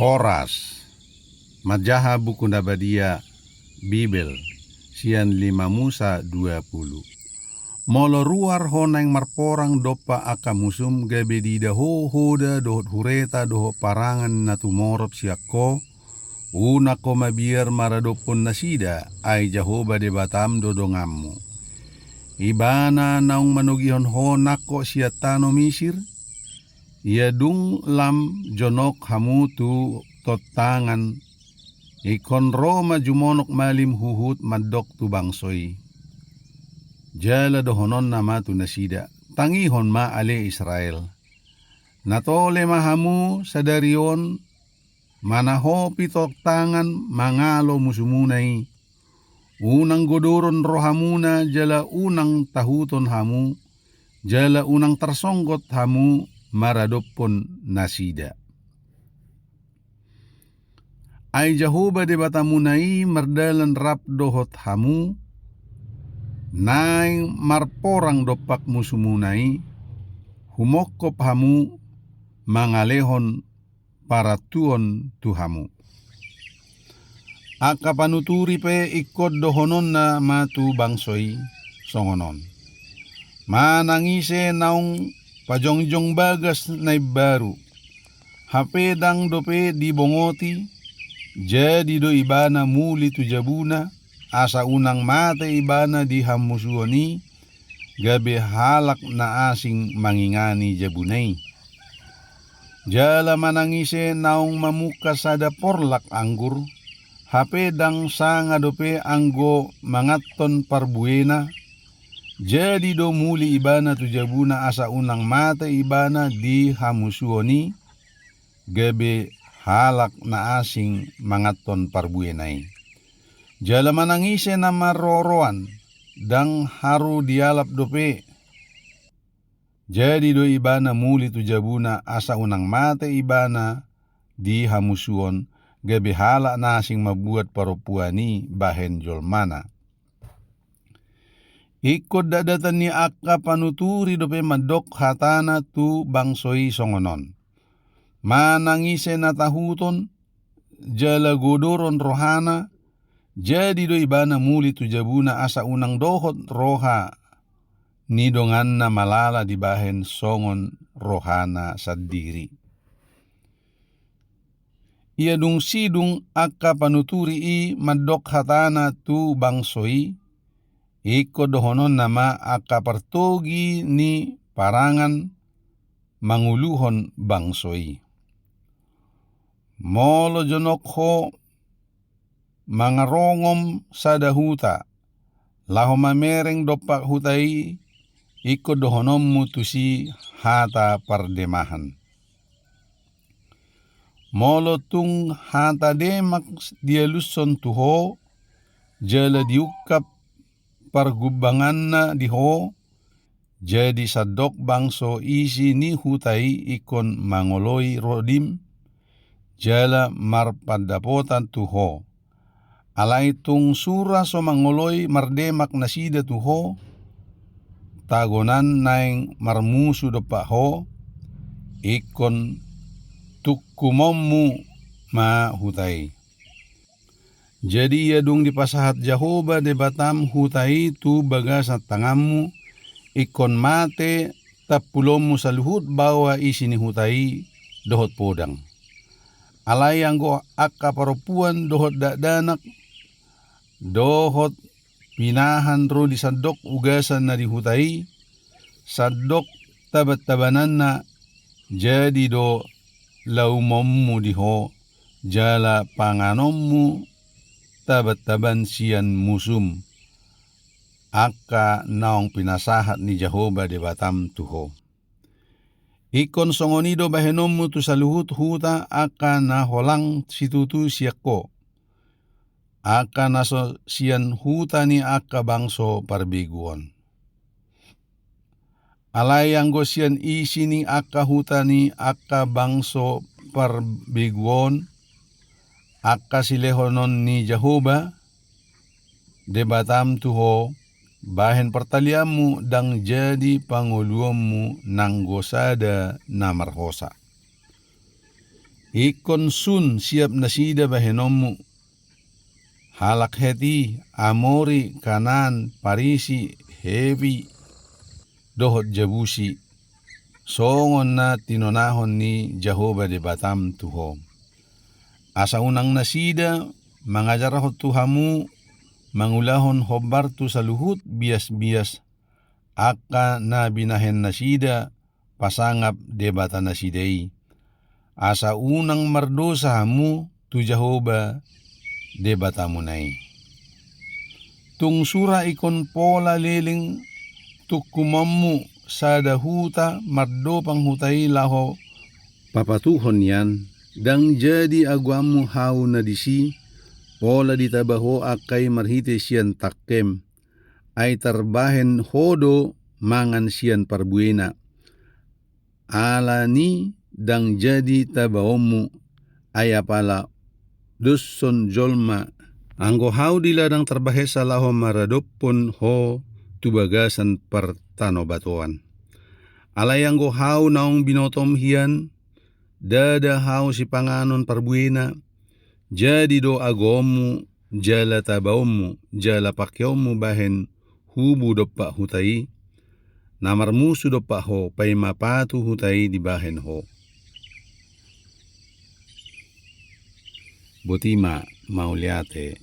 Horas, Majaha Buku Nabadia, Bibel, sian 5 Musa 20. Molo ruar honang marporang dopa aka musum gabe dida ho hoda dohot hureta doho parangan na tumorop siakko, una ko mabiar maradopon nasida ay Jahoba de batam dodongammu. Ibana naung manugihon honak ko siya tano misir, ia dung lam jonok hamu tu totangan, ikon Roma jumonok malim huhut madok tu bangsoy. Jala dohonon nama tu nasida, tangihon ma ale Israel. Natole mahamu sadarion, manaho pitok tangan mangalo musumunay. Unang godoron rohamuna jala unang tahuton hamu, jala unang tarsonggot hamu maradopon nasida. Ay Jahoba de batamunay mardalan rap dohot hamu, naing marporang dopak musumunay, humokop hamu mangalehon para tuon tuhamu. Aka panuturi pe ikod dohonon na matu bangsoy songonon. Manangise naung pajongjong bagas na baru. Hapedang dope di bongoti, jadi do ibana muli tu jabuna, asa unang mate ibana di hamusuoni, gabe halak na asing mangingani jabunay. Jala manangise naung mamuka sada porlak anggur, hapedang sanga dope anggo mangaton parbuena, jadi do muli ibana tu jabuna asa unang mate ibana di hamusuoni, gabe halak na asing mangaton parbuenay. Jala manangise na maroroan, dang haru dialap dope. Jadi do ibana muli tu jabuna asa unang mate ibana di hamusuon, gabe halak na asing mabuat parupuani bahen jolmana. Ikod dadatan ni akka panuturi dope madok hatana tu bangsoy songonon. Manangise na tahuton, jala godoron rohana, jadi do ibana muli tu jabuna asa unang dohot roha, nidongan na malala di bahen songon rohana sadiri. Ia dung sidung akka panuturi i madok hatana tu bangsoy, iko dohonon nama akka partogi ni parangan manguluhon bangsoy. Molo jonok ho mangarongom sada huta, laho mamereng dopak hutai, iko dohonom mutusi hata pardemahan. Molo tung hata demak dialuson tuho, jala diukap pargubangan na diho, jadi sadok bangso isi ni hutai ikon mangoloy rodim, jala marpadapotan tuho. Alay tung sura so mangoloy mardemak nasida tuho, tagonan naing marmusu dopa ho, ikon tukkumommu ma hutai. Jadi ia dung dipasahat Jahoba de batam hutai tu bagasat tangammu, ikon mate tapulommu saluhut bawa isi ni hutai dohot podang. Alay anggo akka parupuan dohot dadanak, dohot pinahan ro di sadok ugasan na di hutai, sadok tabat-tabanan na, jadi do laumommu diho, jala panganommu tabat-taban sian musum, akka naong pinasahat ni Jahoba de batam tuho. Ikon songonido bahenommu tu saluhut huta akka na holang situtu siakko, akka naso sian huta ni akka bangso parbiguon. Alay anggo sian isi ni akka huta ni akka bangso parbiguon, akka silehonon ni Jahoba de batam tuho, bahen pertalianmu dang jadi panguluanmu nang gosada na marhosa. Ikon sun siap nasida bahenomu. Halak heti, Amori, Kanan, Parisi, Hevi, dohot Jabusi. Songon na tinonahon ni Jehovah de Batam tuho. Asa unang nasida, mangajarahot tuhamu, mangulahon hobar tu sa luhut bias-bias, aka na binahen nasida, pasangap debata nasidei. Asa unang mardosa hamu, tu Jehovah debata munay. Tung sura ikon pola leling, tukumamu sa dahuta mardopang hutai laho, papatuhon yan, dang jadi agwamu hau na disi, pola ditabaho akay marhite siyan takkem, ay tarbahen hodo mangan siyan parbuena. Ala ni dang jadi tabaomu, ay apala duson jolma, anggo hau diladang tarbahesa laho maradopon ho tubagasan partano batuan. Alay anggo hau naong binotom hiyan, dada hau si panganon parbuena, jadi do agomu, jala tabaomu, jala pakyomu bahen hubu dopa hutai, namarmusu dopa ho, pay mapatu hutai di bahen ho. Botima mauliate